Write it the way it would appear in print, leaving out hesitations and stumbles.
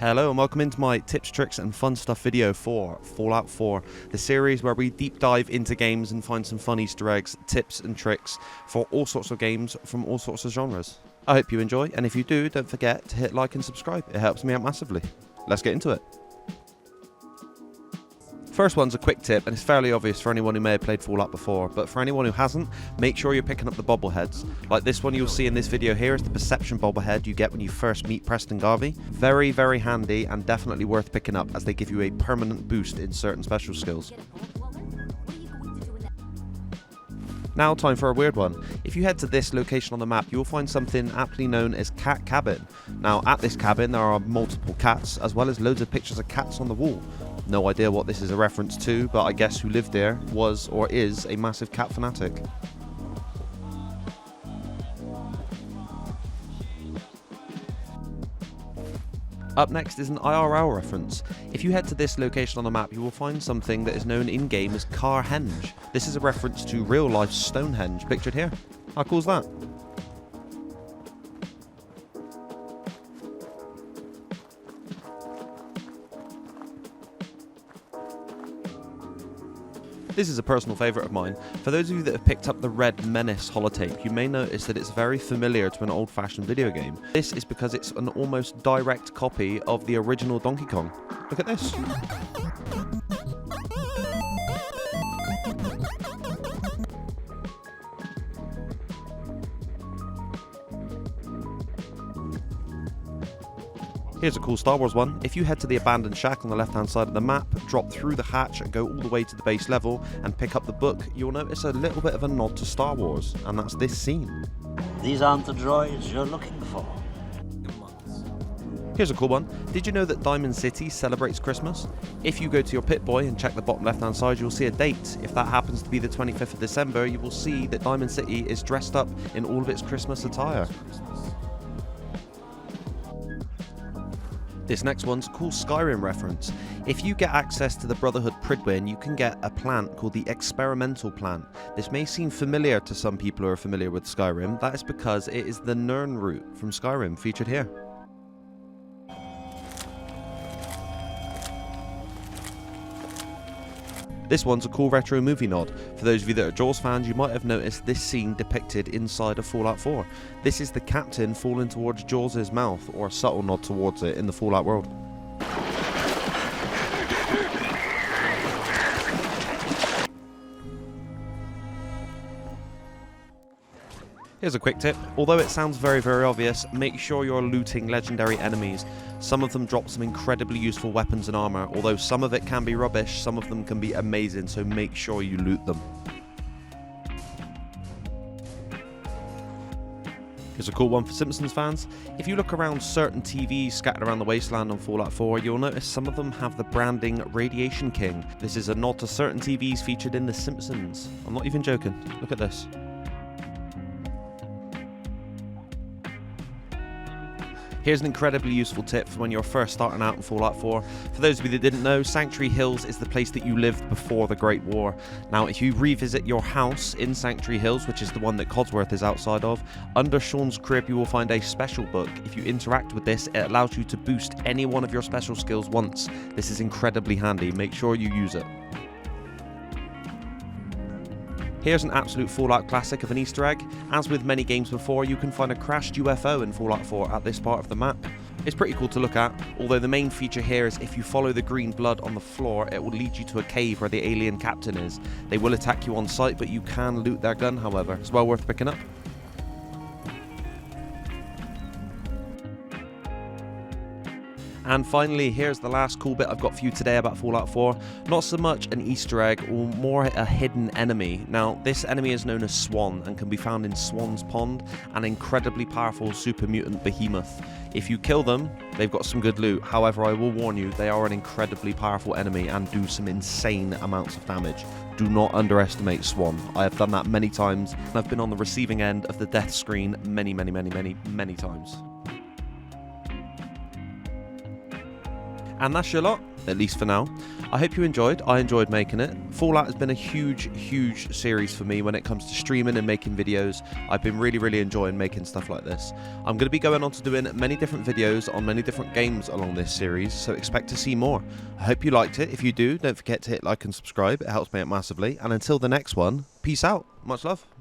Hello and welcome into my tips, tricks and fun stuff video for Fallout 4, the series where we deep dive into games and find some fun Easter eggs, tips and tricks for all sorts of games from all sorts of genres. I hope you enjoy, and if you do, don't forget to hit like and subscribe, it helps me out massively. Let's get into it. First one's a quick tip, and it's fairly obvious for anyone who may have played Fallout before, but for anyone who hasn't, make sure you're picking up the Bobble Heads. Like this one you'll see in this video here is the Perception Bobble Head you get when you first meet Preston Garvey. Very, very handy and definitely worth picking up as they give you a permanent boost in certain special skills. Now time for a weird one. If you head to this location on the map, you will find something aptly known as Cat Cabin. Now at this cabin there are multiple cats, as well as loads of pictures of cats on the wall. No idea what this is a reference to, but I guess who lived there was or is a massive cat fanatic. Up next is an IRL reference. If you head to this location on the map, you will find something that is known in-game as Carhenge. This is a reference to real-life Stonehenge, pictured here. How cool is that? This is a personal favourite of mine. For those of you that have picked up the red Menace holotape, you may notice that it's very familiar to an old-fashioned video game. This is because it's an almost direct copy of the original Donkey Kong. Look at this. Here's a cool Star Wars one. If you head to the abandoned shack on the left hand side of the map, drop through the hatch and go all the way to the base level and pick up the book, you'll notice a little bit of a nod to Star Wars, and that's this scene. These aren't the droids you're looking for. Here's a cool one. Did you know that Diamond City celebrates Christmas? If you go to your Pip-Boy and check the bottom left hand side, you'll see a date. If that happens to be the 25th of December, you will see that Diamond City is dressed up in all of its Christmas attire. This next one's a cool Skyrim reference. If you get access to the Brotherhood Pridwin, you can get a plant called the Experimental Plant. This may seem familiar to some people who are familiar with Skyrim. That is because it is the Nirn root from Skyrim, featured here. This one's a cool retro movie nod. For those of you that are Jaws fans, you might have noticed this scene depicted inside of Fallout 4. This is the captain falling towards Jaws' mouth, or a subtle nod towards it in the Fallout world. Here's a quick tip. Although it sounds very, very obvious, make sure you're looting legendary enemies. Some of them drop some incredibly useful weapons and armor, although some of it can be rubbish, some of them can be amazing, so make sure you loot them. Here's a cool one for Simpsons fans. If you look around certain TVs scattered around the wasteland on Fallout 4, you'll notice some of them have the branding Radiation King. This is a nod to certain TVs featured in The Simpsons. I'm not even joking. Look at this. Here's an incredibly useful tip for when you're first starting out in Fallout 4. For those of you that didn't know, Sanctuary Hills is the place that you lived before the Great War. Now, if you revisit your house in Sanctuary Hills, which is the one that Codsworth is outside of, under Sean's crib you will find a special book. If you interact with this, it allows you to boost any one of your special skills once. This is incredibly handy. Make sure you use it. Here's an absolute Fallout classic of an Easter egg. As with many games before, you can find a crashed UFO in Fallout 4 at this part of the map. It's pretty cool to look at, although the main feature here is if you follow the green blood on the floor, it will lead you to a cave where the alien captain is. They will attack you on sight, but you can loot their gun, however. It's well worth picking up. And finally, here's the last cool bit I've got for you today about Fallout 4. Not so much an Easter egg, or more a hidden enemy. Now, this enemy is known as Swan and can be found in Swan's Pond, an incredibly powerful super mutant behemoth. If you kill them, they've got some good loot. However, I will warn you, they are an incredibly powerful enemy and do some insane amounts of damage. Do not underestimate Swan. I have done that many times, and I've been on the receiving end of the death screen many times. And that's your lot. at least for now. I hope you enjoyed. I enjoyed making it. Fallout has been a huge series for me when it comes to streaming and making videos. I've been really enjoying making stuff like this. I'm going to be going on to doing many different videos on many different games along this series, so expect to see more. I hope you liked it. If you do, don't forget to hit like and subscribe. It helps me out massively. And until the next one, peace out. Much love.